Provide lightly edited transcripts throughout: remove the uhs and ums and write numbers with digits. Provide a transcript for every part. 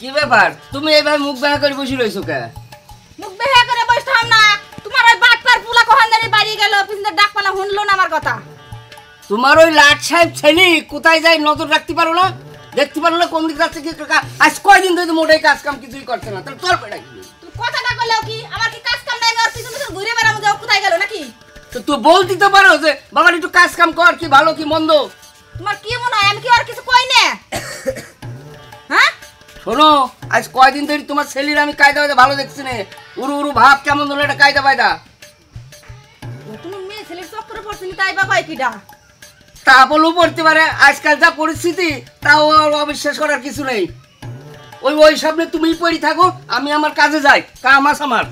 কি ব্যাপার তুমি এইভাবে মুখ বেহা করে বসে রইছো কে? মুখ বেহা করে বসতাম না, তোমার ওই বাটপার পুলা কোহান্দারি বাড়ি গেল, পিছনে ডাকপালা শুনলো না আমার কথা। তোমার ওই লাট সাহেব ছেলে কোথায় যায় নজর রাখতে পারো না, দেখতে পারো না কোন দিকে যাচ্ছে কি? আজ কয়দিন ধরে মোটেই কাজ কাম কিছুই করছে না, তাহলে তোর পেটা কি? তুমি কথাটা কইলেও কি আমার কি কাজ কাম নাই, আর পিছন পিছন ঘুরে বেড়াবো, যাও কোথায় গেল নাকি? তো তুই বলতে তো পারো যে বাবা একটু কাজ কাম কর, কি ভালো কি মন্দ। তোমার কি মনে হয় আমি কি আর কিছু কই না? হ্যাঁ শোনো, আজ কয়দিন ধরে তোমার ছেলের আমি কায়দা বায়দা ভালো দেখছি না, উরু উরু ভাব কেমন ধরো এটা কায়দা বায়দা। তুমি মেয়ে ছেলের চক্করে পড়ছিনি তাই বা কয় কিডা? তা বলেও পড়তে পারে, আজকাল যা পরিস্থিতি তাও অবিশ্বাস করার কিছু নেই। ওই সামনে তুমিই পড়ি থাকো, আমি আমার কাজে যাই, কাম আস আমার।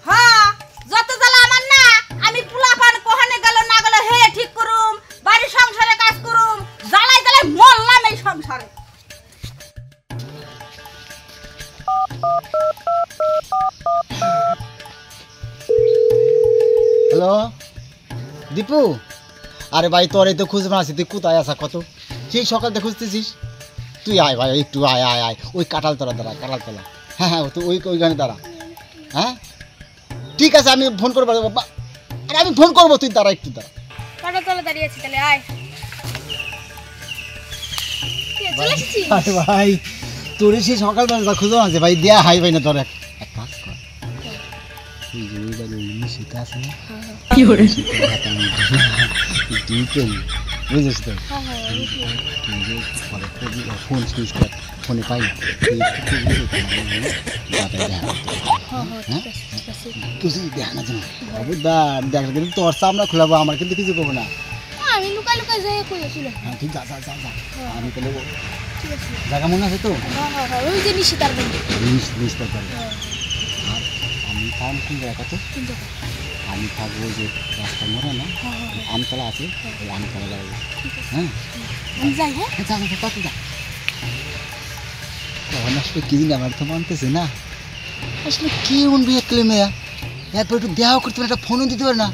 হ্যাঁ যত জ্বালা আমার না, আমি পোলাপান কোহানে গেল না গেল হে ঠিক করুম, বাড়ির সংসারে কাজ করুম, জ্বালাই জ্বালাই মরলাম এই সংসারে। হ্যালো দীপু, আরে ভাই তোর এই তো খুঁজবে না, তুই কোথায় আসা কত সেই সকালটা খুঁজতেছিস? তুই আয় ভাই, একটু আয় আয় আয়, ওই কাঁঠালতলা দাঁড়া, কাঁঠালতলা। হ্যাঁ হ্যাঁ, তো ওইখানে দাঁড়া। হ্যাঁ ঠিক আছে, আমি ফোন করবো। আরে আমি ফোন করবো, তুই দাঁড়া, একটু দাঁড়া। কাঁঠালতলা দাঁড়িয়ে আছি, তাহলে আয়। আরে ভাই তোর সেই সকালবেলা খুঁজো আছে ভাই, দেয়া হাই ভাই না তোর এক কাজ কর, শীতা আছে না কি করে বুঝেছিস তো, ফোন সুইচ কর, ফোনে পাই না তুই দেখ না যেন খবরদার, দেখ কিন্তু তোর সামনে খোলাবো, আমার কিন্তু কিছু করবো না। আমি লুকা লুকা যাই কইছিল। হ্যাঁ তুই যা যা যা যা, আমি তাহলে জায়গা মনে আছে তো? ওই যে নিশিতার বন্ধু নিশ্চিত করে। আর আমি থাম কোন জায়গা কত, আমি থাকবো যে রাস্তা মোড়ে না আমতলা আছে, ওই আমতলা যাবো। হ্যাঁ আমি যাই। হ্যাঁ যা যা যা যা। তখন আসলে কি দিন আমার তো মানতেছে না, আসলে কি উনবি একলে মেয়া, একবার একটু দেওয়া করতে পারে, একটা ফোনও দিতে পারে না।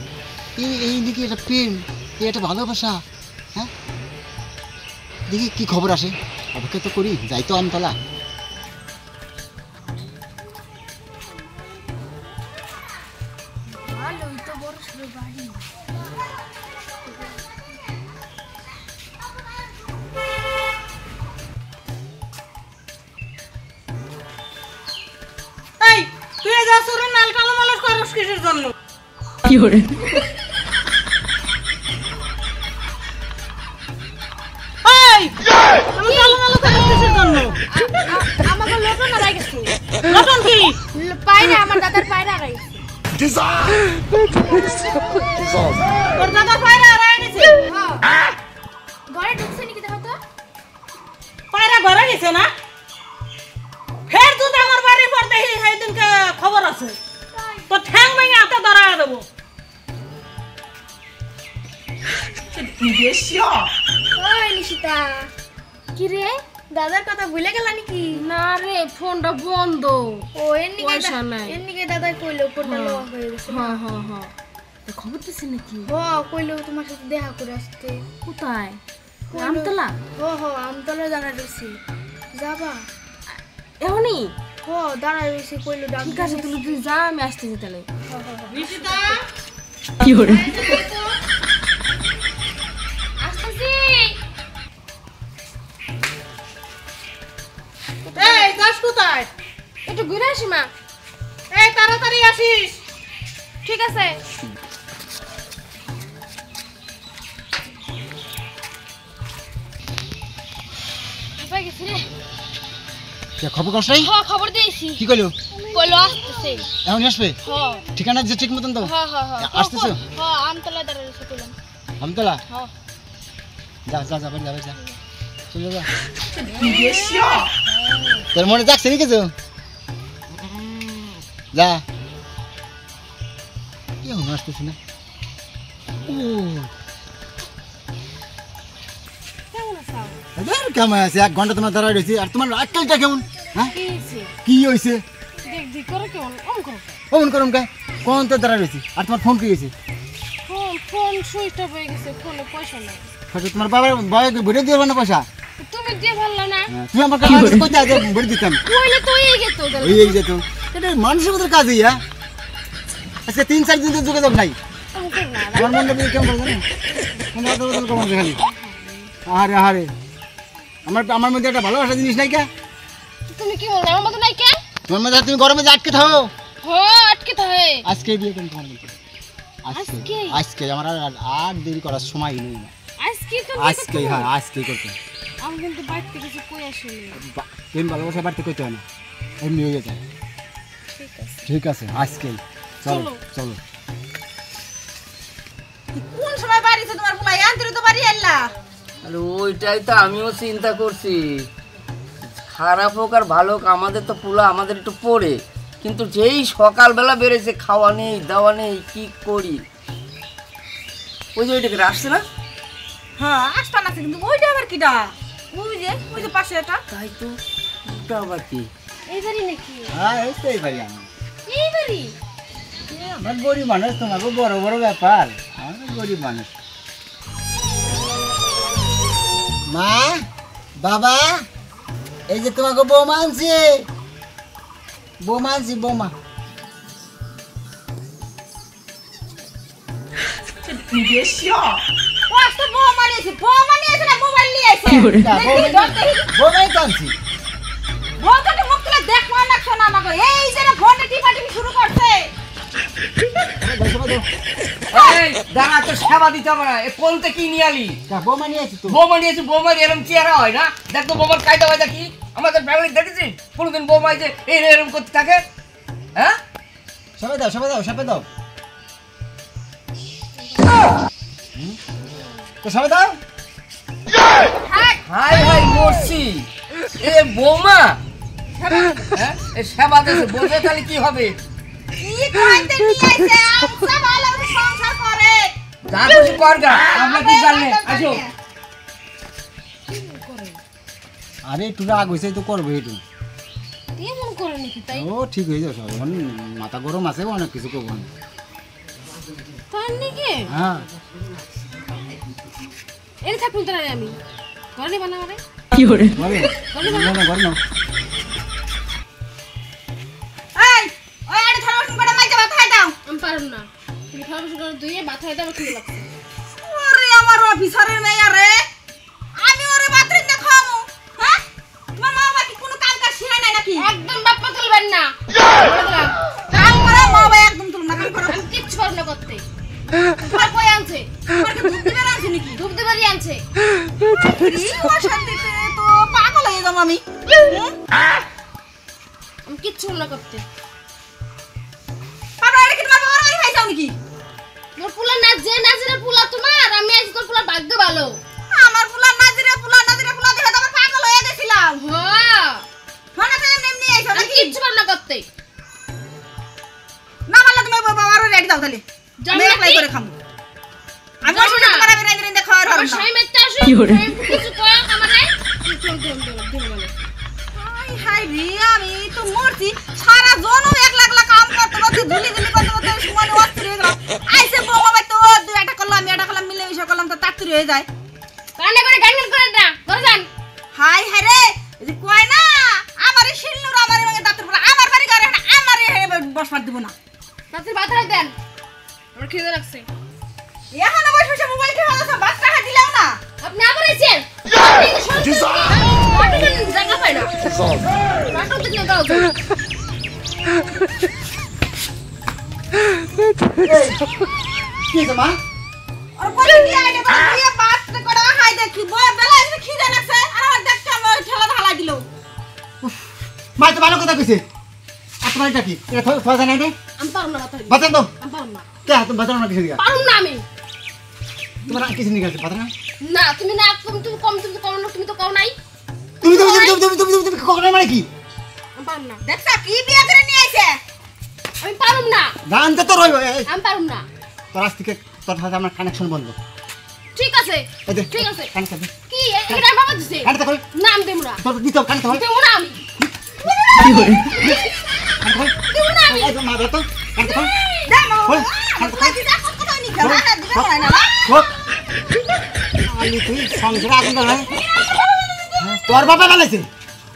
এই নাকি একটা প্রেম, এই একটা ভালোবাসা। হ্যাঁ দেখি কি খবর আসে, অপেক্ষা তো করি, যাই তো আমতলা। ভালোই তো বড় সড়ো বাড়ি। এই তুই যা সরে নাল কালো মালস করস কিসের জন্য? কি করে? এই আমি কালো মালস করস কিসের জন্য? আমাকে লটন আড়াই গেছে। লটন কি? পায়রা, আমার দাদার পায়রা আড়াই গেছে। তোর দাদার পায়রা আড়াই গেছে? হ্যাঁ। ঘরে ঢুকছে নাকি দেখো তো? পায়রা ঘরে গেছে না? ফের তুই আমার বাড়ির পর দেখি সেইদিনকে খবর আছে, তো ঠ্যাং ভেঙে হাতে ধরায় দেবো। ওই নিশিতা, কি রে দাদার কথা ভুলে গেল নাকি? না রে, ফোনটা বন্ধ। ও এমনিকে দাদা কইলো ফোনটা লক হয়ে গেছে। হ্যাঁ হ্যাঁ হ্যাঁ, খবর দিছে নাকি? ও কইলো তোমার সাথে দেখা করে আসতে। কোথায়? আমতলা? ও আমতলা দাঁড়ায় রয়েছি, যাবা? এখনই? দাঁড়ায় রয়েছি, কইলো ডাক। ঠিক আছে, তুই যা, আমি আসতেছি তাহলে। নিশিতা কি করে? আসতেছি। এই যাস কোথায়? একটু ঘুরে আসি মা। এই তাড়াতাড়ি আসিস। ঠিক আছে। কোথায় গেছি রে? খবর করছ নাই? খবর দিয়েছি। কি কইলো? কইলো আসতেছে। এখনই আসবে? ঠিকানা দিচ্ছে ঠিক মতন তো? আসতেছো? আমতলা দাঁড়ায় রয়েছে কইলাম। আমতলা? যা যা যা যাবে যা, চলে যা। তোর মনে যাচ্ছে নাকি কিছু? যা। কেমন আসতেছি না? কেমন আছে? 1 ঘন্টা তোমার দাঁড়ায় রয়েছি, আর তোমার আজকালটা কেমন? হ্যাঁ কি হয়েছে? অমন করম কে কোন তো দাঁড়ায় রয়েছি, আর তোমার ফোন কি হয়েছে? ফোন সুইচ অফ হয়ে গেছে, ফোনে পয়সা নাই। তোমার বাবার ভরে দিয়ে না পয়সা? তুমি দিয়ে ভালো না তুই আমার কাছে কইতে আগে বলে দিতাম কইলে তো এই গেত এই যেত এটা মানুষের মতো কাজই হ্যাঁ আজকে 3-4 দিন তো যোগাযোগ নাই আমার মনটা দিয়ে কেমন করে জানো মনে আদর বদল কেমন খালি আরে আরে আমার মধ্যে একটা ভালোবাসা জিনিস নাই কে তুমি কি বলছো আমার মত নাই কে তোমার মধ্যে তুমি গরমে যে আটকে থাকো আটকে তো হে আজকে বিয়ে করুন তোমার বলতে আজকে আমার আর দেরি করার সময় নেই আজকে তো আজকে হ্যাঁ আজকেই করতে আমি কিন্তু বাড়িতে কিছু কই আসিনি প্রেম ভালোবাসা বাড়তে কইতে হয় না এমনি হয়ে যায় ঠিক আছে আজকেই চলো চলো কোন সময় বাড়িতে তোমার পোলা আন্তরে তো বাড়ি এলা আরে ওইটাই তো আমিও চিন্তা করছি খারাপ হোক আর ভালো হোক আমাদের তো পুলা আমাদের একটু পড়ে কিন্তু যেই সকালবেলা বেড়েছে খাওয়া নেই দাওয়া নেই কি করি ওই যে ওইটাকে আসছে না হ্যাঁ আসপান আছে কিন্তু ওইটা আবার কিটা ওই যে পাশে এটা তাই তো ওটা আবার কি এই বাড়ি নাকি হ্যাঁ এই ভাই আমি এই বাড়ি আমরা গরিব মানুষ তোমাকে বড় বড় ব্যাপার আমরা গরিব মানুষ মা বাবা এই যে তোমাকে বৌমা আনছি বৌমা ও আজকে বউ মানিয়েছে না মোবাইল নিয়ে আইছে বৌমাই তো আনছি বউ তো মুখ তুলে দেখ মনে লাগছে না আমাকে এই যে ফোনে টিপাটিপি শুরু করছে এই দাঁড়া তো সেবা দিতে হবে না এ কোনতে কি নিয়ে আলি বৌমা নিয়ে আছি তো বৌমা নিয়েছি বৌমার এরম চেহারা হয় না দেখ তো বৌমার কায়দা হয় কি আমাদের ফ্যামিলি দেখেছিস কোনোদিন বৌমাই যে এরম করতে থাকে হ্যাঁ সবাই দাও তো সবাই দাও হাই হাই মরছি এ বৌমা হ্যাঁ এ সেবা দিয়েছে বলতে তাহলে কি হবে কি কইতে নিয়ে আইছে আমসা ভালো সংসার করে যা কিছু কর গা আমরা কি জানলে আসো আরে একটু রাগ হয়েছে তো করবো একটু এমন করে নাকি তাই ও ঠিক হয়ে যাবে সব এখন মাথা গরম আছে অনেক কিছু করবো না তার নাকি হ্যাঁ এর থাকুন তারা আমি ঘরে বানাবো রে ঘরে ঘরে নাও এই ওই আড়ে থারবাসন করে মাইতে ভাত খাই দাও আমি পারুম না তুমি খাওয়া বসে করে দুইয়ে ভাত খাইতে আমার খিদে লাগছে ওরে আমার অফিসারের মেয়ে রে আমি ওরে বাতরে দেখামু হ্যাঁ তোমার মা বাবা কি কোনো কাজ শিখায় নাই নাকি একদম বাপ্পা তুলবেন না কাম করে মা বাবা একদম তুলনা কাম করে আমি কিচ্ছু পারবো না করতে তোমার কই আনছে তোমার কি দুধ দিবে আনছে নাকি ধূপ দেবারই আনছে ও শান্তিতে তো পাগল হয়ে যাবো আমি আমি কিচ্ছু পারবো না করতে পাপা এটা কি তোমার বাবার বাড়ি খাইছাও নাকি মোর পুলা নাজিরে পুলা তোমার আমি আজ তোর পুলা ভাগ্য ভালো আমার পুলা নাজিরে দেখে তো আমার পাগল হয়ে গেছিলাম হ্যাঁ মনে তো এমনি আইছো আমি নাকি কিচ্ছু পারবো না করতে না পারলে তুমি বাবার রেডি দাও তাহলে যাবো আমি একলাই নাকি? করে খাবো আমি যাবো আসলে না। তোমার আমি রেডি খাওয়ার আমার হবে না স্বামী মারতে আসো কিছু কয় আমারে চল বলে হাই রে আমি তো মরছি সারা জন এক লাখ লাখ কাম করতে করতে ধুলি করতে করতে সময় অস্থির হয়ে গেল আইসে বউ বাবা তো দুই একটা করলাম আমি একটা করলাম মিলে মিশে করলাম তো তাড়াতাড়ি হয়ে যায় কানে করে গান করে না ঘরে যান হাই হাই রে এই যে কয় না আমার শিলনুর আমার মানে দাঁতের পর আমার বাড়ি করে না আমার বসবার দিব না রাতে ভাত খাই দেন আমার খিদে লাগছে এখন বসে বসে মোবাইল খেলা আছে বাচ্চা খা দিলাম না আপনি আবার আইছেন জায়গা পাই না নাটক দেখলে গাও কি হয়েছে মা আর বলে কি আইডে দিয়ে বাত করে হাই দেখি বয় বেলা এসে খিদে লাগছে আর আমার দেখতে আমার ঠেলা ঢালা দিল মা তো ভালো কথা কইছে আপনার এটা কি এটা থোয়া জানাই দে আমি পারুম না বাতাই বাতান দাও আমি পারুম না কে তুমি বাতান না কিছু দিগা পারুম না আমি তোমার কিছু নিয়ে গেছে বাতান না তুমি না তুমি কম না তুমি তো কও নাই তুমি কখনো মানে কি আমি পারুম না দেখছ কি বিয়া করে নিয়ে আইছে আমি পারুম না জানতে তো রইব আমি পারুম না তোর আজ থেকে তোর সাথে আমার কানেকশন বন্ধ ঠিক আছে এই দে ঠিক আছে কানেকশন কি এটা বাবা দিছে কানেকশন কর না আমি দেব না তোর দিতে কানেকশন কর দেব না আমি দেব না আমি এই মা দাও তো কানেকশন দে মা কর তুই কি দেখছ কথা নি খেলা না দিবে না না কর আলি তুই সংসারে আগুন দাও তোর বাবা বানাইছে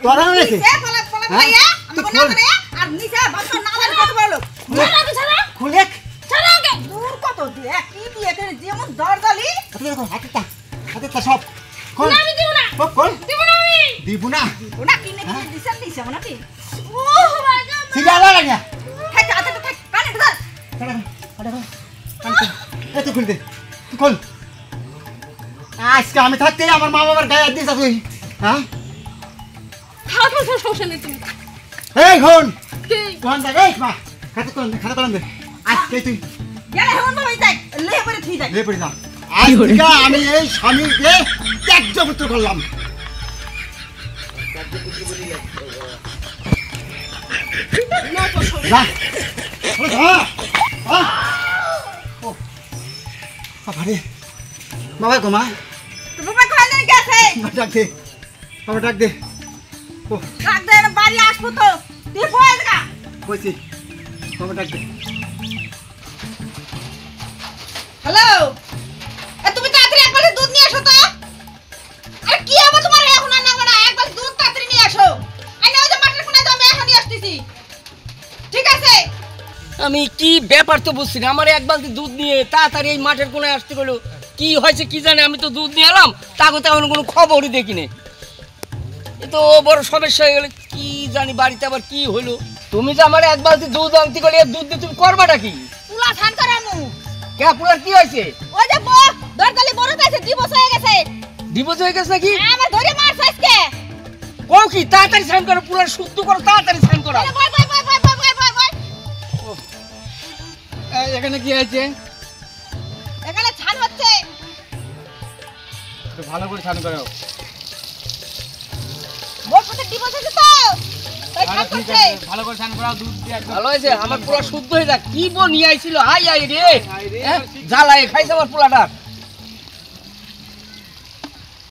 তোর বানাইছে সে পলা পলা ভাইয়া আমাকে না করে আর নিচে বাসা না জানি কত বড় লোক ছাড়া তো ছাড়া খুলে ছাড়া ওকে দূর কত দিয়ে কি দিয়ে করে যেমন দরজালি হাতে সব খোল আমি দিব না খোল খোল দিব না আমি দিব না ওনা কিনে কিনে দিছেন দিছে নাকি ও মাই গড সিধা লাগা না থাক আতে থাক কানে ধর তুই খুল দে তুই খোল আজকে আমি থাকতে আমার মা বাবার গায়ে দিস তুই হ্যাঁ খাওয়া তো সমস্যা নেই তুমি এই হন কি কোন দে এই মা খাতে কোন দে আজকে তুই গেলে হেমন ভাই যাই লে পরে ঠিক যাই লে পড়ে যা আজকে আমি এই স্বামীকে ত্যায্যপুত্র করলাম না তো যা বাবারে বাবা গো মা তুমি বাবা খাওয়া জানি গেছে ডাক দে বাবা ডাক দে ও ডাক দে না বাড়ি আসবো তো তুই বয় যা কইছি বাবা ডাক দে হ্যালো এ তুমি তাড়াতাড়ি এক গ্লাস দুধ নিয়ে আসো তো আরে কি হবে তোমার এখন না না এক গ্লাস দুধ তাড়াতাড়ি নিয়ে আসো আই না ওই যে মাঠের কোণায় যাবে এখনই আসতেছি ঠিক আছে আমি কি ব্যাপার তো বুঝছি না, আমার এক বালতি দুধ নিয়ে তাড়াতাড়ি এই মাঠের কোণায় আসতে গেলো, কি হয়েছে কি জানে, আমি তো দুধ নিয়ে এলাম তাকে তেমন কোনো খবরই দেখিনি। এ তো বড় সমস্যা হয়ে গেল, কি জানি বাড়িতে আবার কি হলো। তুমি যে আমার এক বালতি দুধ আনতে গেলে দুধ দিয়ে তুমি করবাটা কি? পুলা ঠান করামু কে পুরার কি হয়েছে? ওই যে দরদালি বড় কাছে দিবস হয়ে গেছে ডিভোর্স হয়ে গেছে নাকি? আমার ধরে মারছ আজকে কও কি তাড়াতাড়ি সাইন করো, পুরার শুদ্ধ করো, তাড়াতাড়ি সাইন করো। বয় বয় বয় বয় বয় বয় বয় এখানে কি হয়েছে? এখানে ছান হচ্ছে ভালো করে সাইন করো। মোর সাথে দিবস হচ্ছে তো তাই ছান করছে ভালো করে সাইন করাও, দুধ দিয়ে একদম ভালো হয়েছে, আমার পুরো শুদ্ধ হয়ে যাক। কি বো নিয়ে আইছিল, হাই হাই রে, জ্বালায় খাইছে আমার পোলাটা।